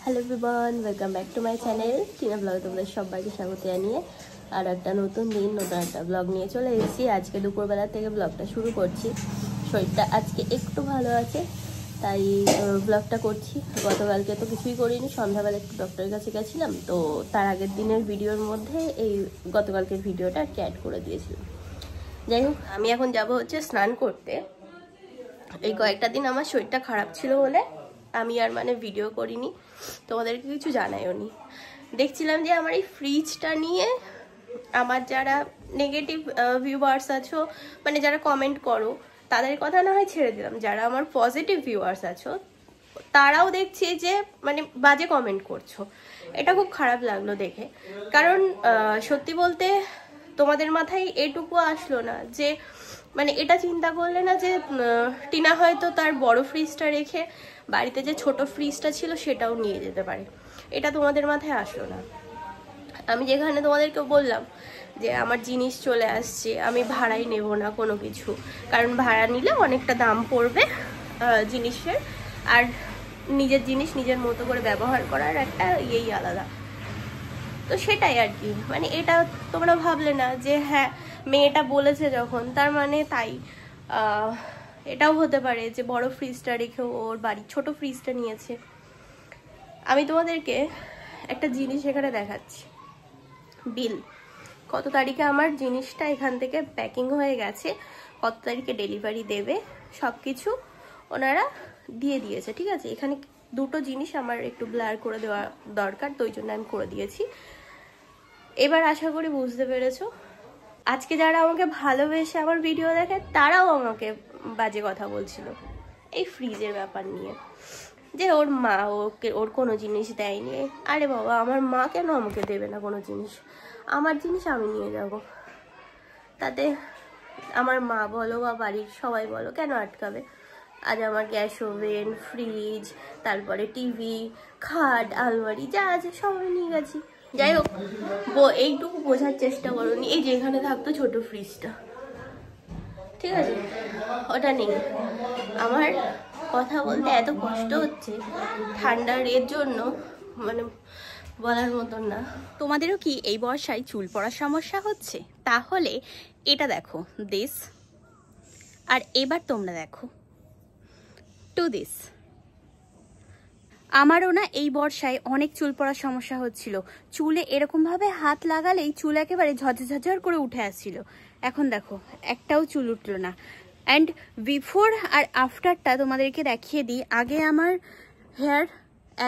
Hello everyone, welcome back to my channel Tina blog. তোমাদের সবাইকে স্বাগত জানিয়ে আর একটা নতুন দিন নতুন একটা ব্লগ নিয়ে চলে এসেছি। আজকে দুপুরবেলা থেকে ব্লগটা শুরু করছি। শরীরটা আজকে একটু ভালো আছে তাই ব্লগটা করছি। গতকালকে তো কিছুই করিনি, সন্ধ্যাবেলা একটু ডক্টরের কাছে গেছিলাম, তো তার আগের দিনের ভিডিওর মধ্যে এই গতকালকের ভিডিওটা অ্যাড করে দিয়েছিলাম। যাই হোক, আমি এখন যাব হচ্ছে স্নান করতে। এই কয়েকটা দিন আমার শরীরটা খারাপ ছিল বলে আমি আর ভিডিও করিনি, তোমাদেরকে কিছু জানাইও নি। দেখছিলাম যে আমার এই ফ্রিজটা নিয়ে আমার যারা নেগেটিভ ভিউয়ার্স আছো, যারা কমেন্ট করো তাদের কথা না হয় ছেড়ে দিলাম, যারা আমার পজিটিভ ভিউয়ার্স আছো তারাও দেখছি যে বাজে কমেন্ট করছো। এটা খুব খারাপ লাগলো দেখে, কারণ সত্যি বলতে তোমাদের মাথায় এটুকু আসলো না যে এটা চিন্তা করলে না যে টিনা হয়তো তার বড় ফ্রিজটা রেখে বাড়িতে যে ছোট ফ্রিজটা ছিল সেটাও নিয়ে যেতে পারে। এটা তোমাদের মাথায় আসলো না। আমি যেখানে তোমাদেরকে বললাম যে আমার জিনিস চলে আসছে, আমি ভাড়াই নেব না কোনো কিছু, কারণ ভাড়া নিলে অনেকটা দাম পড়বে জিনিসের, আর নিজের জিনিস নিজের মতো করে ব্যবহার করার একটা ইয়েই আলাদা। তো সেটাই আর কি, এটা তোমরা ভাবলে না যে হ্যাঁ মেয়েটা বলেছে যখন তার তাই এটাও হতে পারে যে বড় ফ্রিজটা রেখেও ওর বাড়ির ছোট ফ্রিজটা নিয়েছে। আমি তোমাদেরকে একটা জিনিস এখানে দেখাচ্ছি, বিল কত তারিখে আমার জিনিসটা এখান থেকে প্যাকিং হয়ে গেছে, কত তারিখে ডেলিভারি দেবে সব কিছু ওনারা দিয়ে দিয়েছে। ঠিক আছে, এখানে দুটো জিনিস আমার একটু ব্লার করে দেওয়া দরকার, তো ওই জন্য আমি করে দিয়েছি। এবার আশা করি বুঝতে পেরেছো। আজকে যারা আমাকে ভালোবেসে আমার ভিডিও দেখে তারাও আমাকে বাজে কথা বলছিল এই ফ্রিজের ব্যাপার নিয়ে, যে ওর মা ওর কোনো জিনিস দেয়নি। আরে বাবা, আমার মা কেন আমাকে দেবে না কোনো জিনিস? আমার জিনিস আমি নিয়ে যাব, তাতে আমার মা বলো বা বাড়ির সবাই বলো কেন আটকাবে? আজ আমার গ্যাস ওভেন, ফ্রিজ, তারপরে টিভি, খাট, আলমারি যা আছে সবাই নিয়ে গেছি। যাই হোক, এইটুকু বোঝার চেষ্টা করোনি, এই যে এখানে থাকতো ছোট ফ্রিজটা, ঠিক আছে, ওটা নেই। আমার কথা বলতে এত কষ্ট হচ্ছে ঠান্ডার এর জন্য, বলার মতন না। তোমাদেরও কি এই বর্ষায় চুল পড়ার সমস্যা হচ্ছে? তাহলে এটা দেখো, দিস, আর এবার তোমরা দেখো টু দিস। আমারও না এই বর্ষায় অনেক চুল পড়ার সমস্যা হচ্ছিল। চুলে এরকমভাবে হাত লাগালেই চুল একেবারে ঝরঝর করে উঠে আসছিল। এখন দেখো একটাও চুল উঠলো না। অ্যান্ড বিফোর আর আফটারটা তোমাদেরকে দেখিয়ে দিই। আগে আমার হেয়ার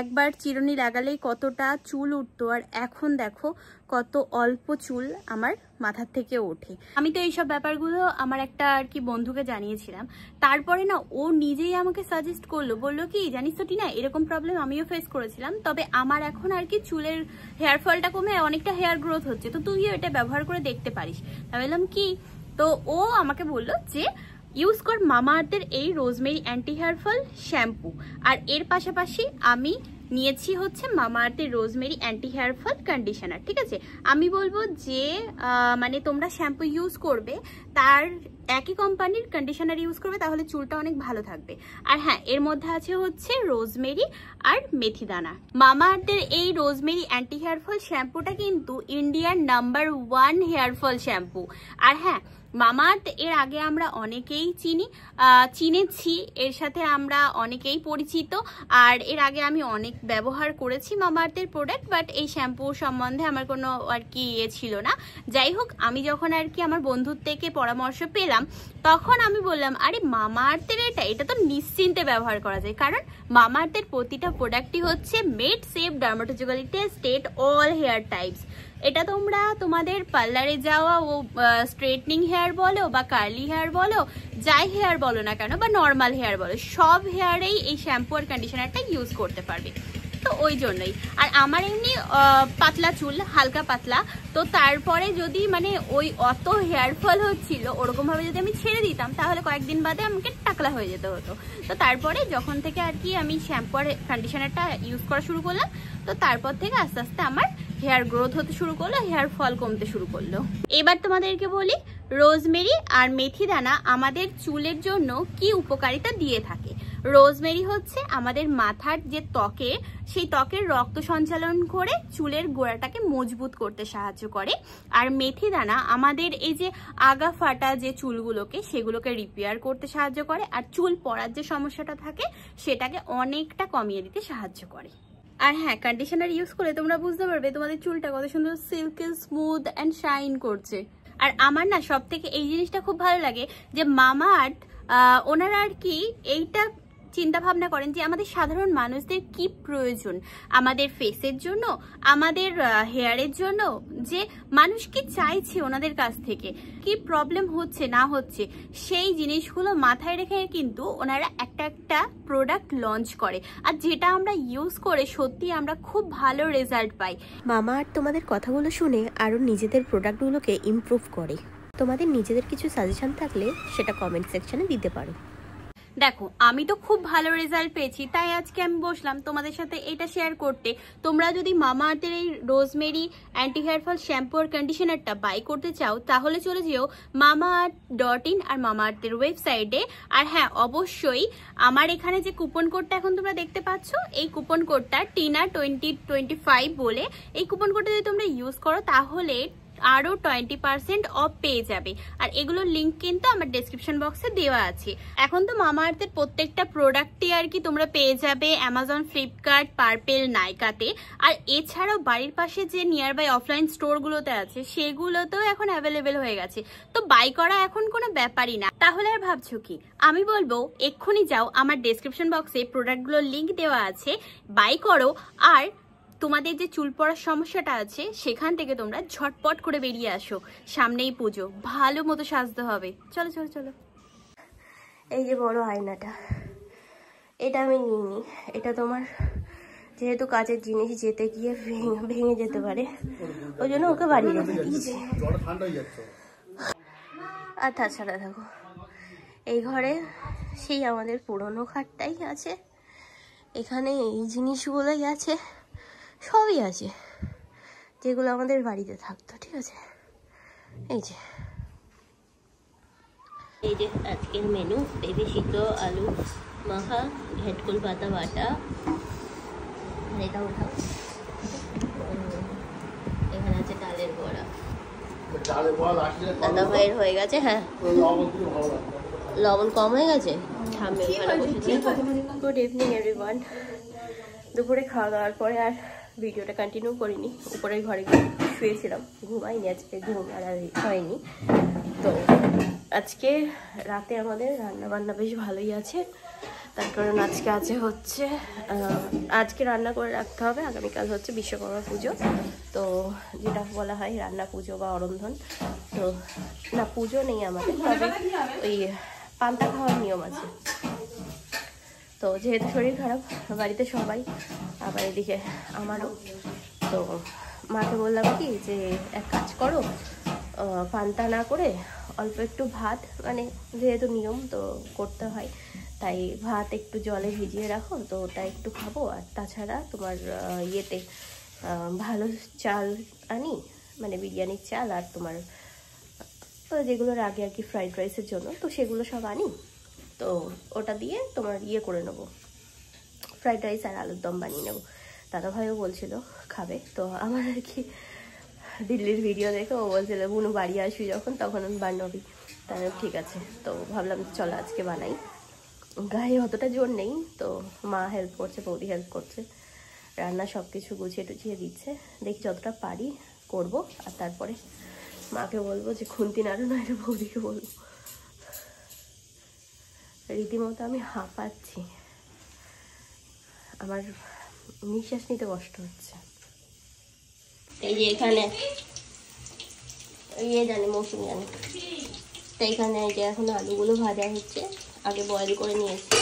একবার চিরুনি লাগালেই কতটা চুল উঠতো, আর এখন দেখো কত অল্প চুল আমার মাথার থেকে ওঠে। আমি তো এইসব ব্যাপারগুলো আমার একটা আর কি বন্ধুকে জানিয়েছিলাম, তারপরে না ও নিজেই আমাকে সাজেস্ট করলো, বললো কি জানিস তো টিনা, এরকম প্রবলেম আমিও ফেস করেছিলাম, তবে আমার এখন আর কি চুলের হেয়ার ফলটা কমে অনেকটা হেয়ার গ্রোথ হচ্ছে, তো তুইও এটা ব্যবহার করে দেখতে পারিস। আমি বললাম কি? তো ও আমাকে বললো যে ইউজ কর মামা আর্থের এই rosemary anti hair fall shampoo, আর এর পাশাপাশি আমি নিয়েছি হচ্ছে মামা আর্থের rosemary anti hair fall conditioner. ঠিক আছে, আমি বলবো যে তোমরা শ্যাম্পু ইউজ করবে তার একই কোম্পানির কন্ডিশনার ইউজ করবে, তাহলে চুলটা অনেক ভালো থাকবে। আর হ্যাঁ, এর মধ্যে আছে হচ্ছে রোজমেরি আর মেথি দানা। মামা আর্থের এই রোজমেরি অ্যান্টি হেয়ার ফল শ্যাম্পুটা কিন্তু ইন্ডিয়ার নাম্বার 1 হেয়ার ফল শ্যাম্পু। আর হ্যাঁ, মামা আর্থ এর আগে আমরা অনেকেই চিনেছি, এর সাথে আমরা অনেকেই পরিচিত, আর এর আগে আমি অনেক ব্যবহার করেছি মামা আর্থের প্রোডাক্ট, বাট এই শ্যাম্পু সম্বন্ধে আমার কোনো আর কি ছিল না। যাই হোক, আমি যখন আর কি আমার বন্ধুর থেকে পরামর্শ পেলাম তখন আমি বললাম আরে মামা আর্থের এটা তো নিশ্চিন্তে ব্যবহার করা যায়, কারণ মামা আর্থের প্রতিটা প্রোডাক্টই হচ্ছে made safe, dermatologically tested, all hair types. এটা তোমরা তোমাদের পার্লারে যাওয়া ও স্ট্রেটনিং হেয়ার বলো বা কার্লি হেয়ার বলো, যাই হেয়ার বলো না কেন, বা নর্মাল হেয়ার বলো, সব হেয়ারেই এই শ্যাম্পু আর কন্ডিশনারটা ইউজ করতে পারবে। তো ওই জন্যই। আর আমার এমনি পাতলা চুল, হালকা পাতলা, তো তারপরে যদি ওই অত হেয়ার ফল হচ্ছিল ওরকমভাবে যদি আমি ছেড়ে দিতাম তাহলে কয়েকদিন বাদে আমাকে টাকলা হয়ে যেতে হতো। তো তারপরে যখন থেকে আর কি আমি শ্যাম্পু আর কন্ডিশনারটা ইউজ করা শুরু করলাম, তো তারপর থেকে আস্তে আস্তে আমার হেয়ার গ্রোথ হতে শুরু করলো, হেয়ার ফল কমতে শুরু করলো। এবার তোমাদেরকে বলি রোজমেরি আর মেথি দানা আমাদের চুলের জন্য কি উপকারিতা দিয়ে থাকে। রোজমেরি হচ্ছে আমাদের মাথার যে ত্বকে, সেই ত্বকের রক্ত সঞ্চালন করে চুলের গোড়াটাকে মজবুত করতে সাহায্য করে। আর মেথি দানা আমাদের এই যে আগা ফাটা যে চুলগুলোকে, সেগুলোকে রিপেয়ার করতে সাহায্য করে, আর চুল পড়ার যে সমস্যাটা থাকে সেটাকে অনেকটা কমিয়ে দিতে সাহায্য করে। আর হ্যাঁ, কন্ডিশনার ইউজ করে তোমরা বুঝতে পারবে তোমাদের চুলটা কত সুন্দর সিল্কি, স্মুথ অ্যান্ড শাইন করছে। আর আমার না সব থেকে এই জিনিসটা খুব ভালো লাগে যে মামাআর্থ ওনারা আর কি এইটা চিন্তা ভাবনা করেন যে আমাদের সাধারণ মানুষদের কি প্রয়োজন, আমাদের ফেসের জন্য, আমাদের হেয়ারের জন্য, যে মানুষ কি চাইছে ওনাদের কাছ থেকে, কি প্রবলেম হচ্ছে না হচ্ছে, সেই জিনিসগুলো মাথায় রেখে কিন্তু ওনারা একটা একটা প্রোডাক্ট লঞ্চ করে, আর যেটা আমরা ইউজ করে সত্যি আমরা খুব ভালো রেজাল্ট পাই। মামাআর্থ তোমাদের কথাগুলো শুনে আরও নিজেদের প্রোডাক্টগুলোকে ইমপ্রুভ করে। তোমাদের নিজেদের কিছু সাজেশন থাকলে সেটা কমেন্ট সেকশনে দিতে পারো। দেখো, আমি তো খুব ভালো রেজাল্ট পেয়েছি, তাই আজকে আমি বসলাম তোমাদের সাথে এটা শেয়ার করতে। তোমরা যদি মামাআর্থের এই rosemary anti hair fall shampoo আর কন্ডিশনারটা বাই করতে চাও তাহলে চলে যেও mamaearth.in আর মামাআর্থের ওয়েবসাইটে। আর হ্যাঁ, অবশ্যই আমার এখানে যে কুপন কোডটা এখন তোমরা দেখতে পাচ্ছ, এই কুপন কোডটা TINA2025 বলে, এই কুপন কোডটা যদি তোমরা ইউজ করো তাহলে আরো 20% অফ পেয়ে যাবে। আর এগুলোর লিঙ্ক কিন্তু আমার ডেসক্রিপশন বক্সে দেওয়া আছে। এখন তো মামাআর্থের প্রত্যেকটা প্রোডাক্টই আর কি তোমরা পেয়ে যাবে অ্যামাজন, ফ্লিপকার্ট, পার্পেল, নাইকাতে। আর এছাড়াও বাড়ির পাশে যে নিয়ার বাই অফলাইন স্টোরগুলোতে আছে সেগুলোতেও এখন অ্যাভেলেবেল হয়ে গেছে, তো বাই করা এখন কোনো ব্যাপারই না। তাহলে আর ভাবছো কি? আমি বলবো এক্ষুনি যাও, আমার ডেসক্রিপশন বক্সে প্রোডাক্টগুলোর লিঙ্ক দেওয়া আছে, বাই করো। আর তোমাদের যে চুল পড়ার সমস্যাটা আছে সেখান থেকে তোমরা ঝটপট করে বেরিয়ে আসো। সামনেই পুজো, ভালো মতো সাজতে হবে। চলো চলো চলো। এই যে বড় আয়নাটা, এটা আমি নিইনি। এটা তোমার যেহেতু কাচের জিনিস, যেতে গিয়ে ভেঙে যেতে পারে, ওই জন্য ওকে বাড়ি রেখে দিয়েছি। আর তাছাড়া দেখো, এই ঘরে সেই আমাদের পুরনো খাটটাই আছে, এখানে এই জিনিসগুলোই আছে, সবই আছে যেগুলো আমাদের বাড়িতে থাকতো। ঠিক আছে, এই যে আজকের মেনু: পেঁপে সিদ্ধ, আলু মাখা, ঘেটকুল পাতা বাটা। এটা উঠাও, এখানে আছে ডালের বড়া। দাদা ভাইয়ের হয়ে গেছে, হ্যাঁ লবণ কম হয়ে গেছে। Good evening everyone. দুপুরে খাওয়া দাওয়ার পরে আর ভিডিওটা কন্টিনিউ করিনি, উপরের ঘরে শুয়েছিলাম, ঘুমাইনি আজকে, ঘুম আর হয়নি। তো আজকে রাতে আমাদের রান্না বান্না বেশ ভালোই আছে, তার কারণ আজকে আছে হচ্ছে আজকে রান্না করে রাখতে হবে, আগামীকাল হচ্ছে বিশ্বকর্মা পুজো, তো যেটা বলা হয় রান্না পুজো বা অরন্ধন। তো না, পুজো নেই আমাদের, তবে ওই পান্তা খাওয়ার নিয়ম আছে। তো যেহেতু শরীর খারাপ বাড়িতে সবাই, আবার এদিকে আমারও, তো মাকে বললাম কি যে এক কাজ করো, পান্তা না করে অল্প একটু ভাত, মানে যেহেতু নিয়ম তো করতে হয়, তাই ভাত একটু জলে ভিজিয়ে রাখো, তো ওটা একটু খাবো। আর তাছাড়া তোমার ইয়েতে ভালো চাল আনি, মানে বিরিয়ানির চাল, আর তোমার যেগুলোর আগে আর কি ফ্রাইড রাইসের জন্য, তো সেগুলো সব আনি, তো ওটা দিয়ে তোমার ইয়ে করে নেবো, ফ্রাইড রাইস আর আলুর দম বানিয়ে নেবো। দাদা ভাইও বলছিল খাবে, তো আমার আর কি দিল্লির ভিডিও দেখে ও বলছিল বুনু বাড়ি আসবি যখন তখন আমি বানাবি, তাই ঠিক আছে। তো ভাবলাম চলো আজকে বানাই, গায়ে অতটা জোর নেই, তো মা হেল্প করছে, বৌদি হেল্প করছে, রান্না সব কিছু গুছিয়ে টুছিয়ে দিচ্ছে, দেখি যতটা পারি করব। আর তারপরে মাকে বলবো যে খুন্তি নাড়ো, না এটা বৌদিকে বলবো। রীতিমতো আমি হাঁপাচ্ছি, আমার নিঃশ্বাস নিতে কষ্ট হচ্ছে। এই যে এখানে ইয়ে জানি, মৌসুমি জানি, তো এখানে এই যে এখন আলুগুলো ভাজা হচ্ছে, আগে বয়েল করে নিয়েছি।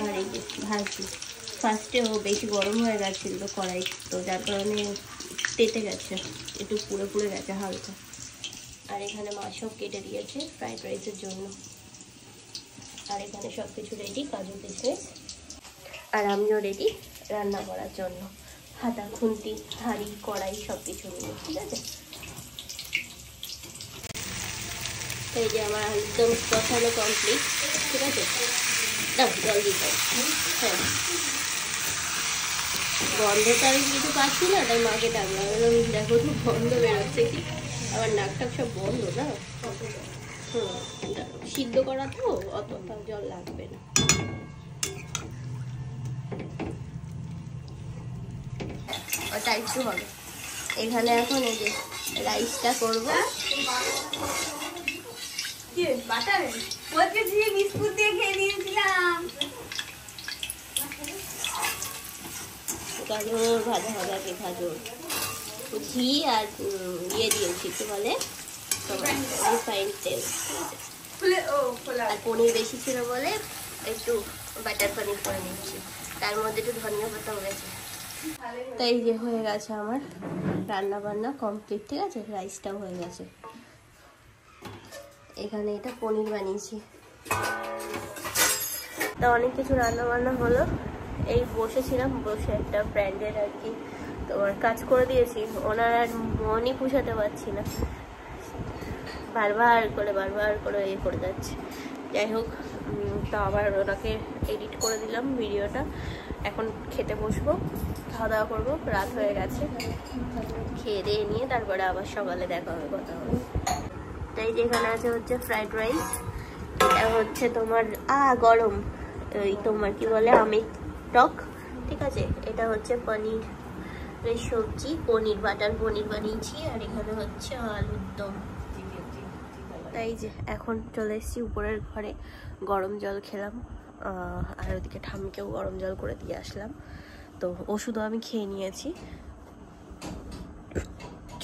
আর এই যে ভাজছি, ফার্স্টে ও বেশি গরম হয়ে গেছিল কড়াই, তো যার কারণে তেতে গেছে, একটু পুড়ে পুড়ে গেছে হালকা। আর এখানে মাছ সব কেটে দিয়েছে ফ্রাইড রাইসের জন্য। আর এখানে সব কিছু রেডি, কাজু কিশমিশ, আর আমিও রেডি রান্না করার জন্য, হাতা, খুন্তি, হাঁড়ি, কড়াই সব কিছু নিয়ে। ঠিক আছে, তো এই যে আমার একদম কষানো কমপ্লিট। ঠিক আছে, দাও জল দিতে। হ্যাঁ গন্ধটা আমি কিছু পাচ্ছি না, তাই মাকে ডাকলাম, দেখো তো গন্ধ বেরোচ্ছে কি, আবার নাক টাক সব বন্ধ না। সিদ্ধ করা তো অতটা জল লাগবে না। ওটা একটু হবে। এখানে এখন এই যে রাইসটা করবো। বিস্কুট দিয়ে খেয়ে নিয়েছিলাম। গাজর ভাজা ভাজা কি গাজর ঘি আর ইয়ে দিয়েছি, তো বলে রিফাইন্ড তেল। আর পনির বেশি ছিল বলে একটু বাটার পনির করে নিচ্ছি, তার মধ্যে একটু ধনিয়া পাতা হয়েছে। তাই যে হয়ে গেছে আমার রান্না বান্না কমপ্লিট, ঠিক আছে। রাইসটাও হয়ে গেছে। এখানে এটা পনির বানিয়েছি। তা অনেক কিছু রান্না বান্না হলো। এই বসেছিলাম, বসে একটা ব্র্যান্ডের আর কি তোমার কাজ করে দিয়েছি। ওনার আর মনই পুষাতে পারছি না, বারবার করে ইয়ে করে যাচ্ছে। যাই হোক, তো আবার ওনাকে এডিট করে দিলাম ভিডিওটা। এখন খেতে বসবো, খাওয়া দাওয়া করবো, রাত হয়ে গেছে। খেয়ে দিয়ে নিয়ে তারপরে আবার সকালে দেখা হবে, কথা হবে। তাই যেখানে আছে হচ্ছে ফ্রাইড রাইস, এটা হচ্ছে তোমার গরম ওই তোমার কি বলে আমের টক, ঠিক আছে। এটা হচ্ছে পনির সবজি, পনির বাটার পনির বানিয়েছি। আর এখানে হচ্ছে আলুর দম। তাই যে এখন চলে এসেছি উপরের ঘরে, গরম জল খেলাম। আর ওদিকে ঠাম্মিকেও গরম জল করে দিয়ে আসলাম। তো ওষুধও আমি খেয়ে নিয়েছি।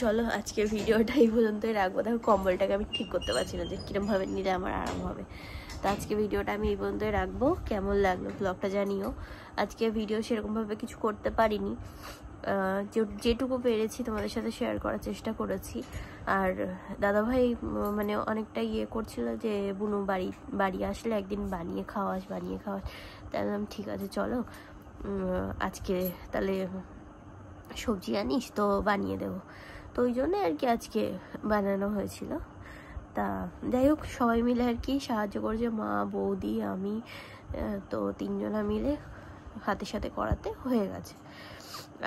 চলো আজকের ভিডিওটা এই পর্যন্তই রাখবো। দেখো কম্বলটাকে আমি ঠিক করতে পারছি না যে কিরমভাবে নিলে আমার আরাম হবে। তো আজকে ভিডিওটা আমি এই পর্যন্তই রাখবো। কেমন লাগলো ব্লগটা জানিও। আজকে ভিডিও সেরকমভাবে কিছু করতে পারিনি, যেটুকু পেরেছি তোমাদের সাথে শেয়ার করার চেষ্টা করেছি। আর দাদাভাই মানে অনেকটা ইয়ে করছিল যে বুনু বাড়ি আসলে একদিন বানিয়ে খাওয়াস। তাহলে ঠিক আছে চলো আজকে তাহলে সবজি আনিস তো বানিয়ে দেবো। তো ওই জন্য আর কি আজকে বানানো হয়েছিল। তা যাই হোক, সবাই মিলে আর কি সাহায্য করেছে, মা, বৌদি, আমি, তো তিনজনা মিলে হাতের সাথে করাতে হয়ে গেছে।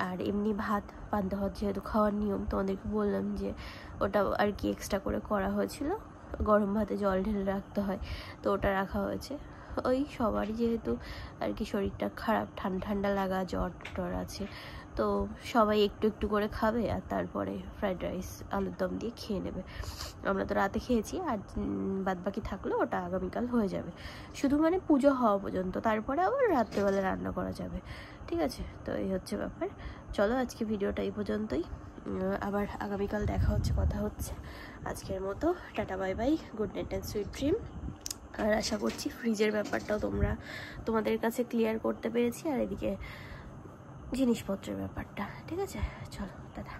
আর এমনি ভাত, পান্তা ভাত যেহেতু খাওয়ার নিয়ম, তোমাদেরকে বললাম যে ওটা আর কি এক্সট্রা করে করা হয়েছিল। গরম ভাতে জল ঢেলে রাখতে হয়, তো ওটা রাখা হয়েছে। ওই সবারই যেহেতু আর কি শরীরটা খারাপ, ঠান্ডা লাগা, জ্বর টর আছে, তো সবাই একটু একটু করে খাবে। আর তারপরে ফ্রাইড রাইস আলুর দম দিয়ে খেয়ে নেবে। আমরা তো রাতে খেয়েছি, আর বাদ বাকি থাকলে ওটা আগামীকাল হয়ে যাবে। শুধু মানে পুজো হওয়া পর্যন্ত, তারপরে আবার রাত্রেবেলা রান্না করা যাবে, ঠিক আছে। তো এই হচ্ছে ব্যাপার। চলো আজকে ভিডিওটা এই পর্যন্তই, আবার আগামীকাল দেখা হচ্ছে, কথা হচ্ছে। আজকের মতো tata, bye bye, good night and sweet dream. আর আশা করছি ফ্রিজের ব্যাপারটাও তোমাদের কাছে ক্লিয়ার করতে পেরেছি, আর এদিকে জিনিসপত্রের ব্যাপারটা, ঠিক আছে। চলো টাটা।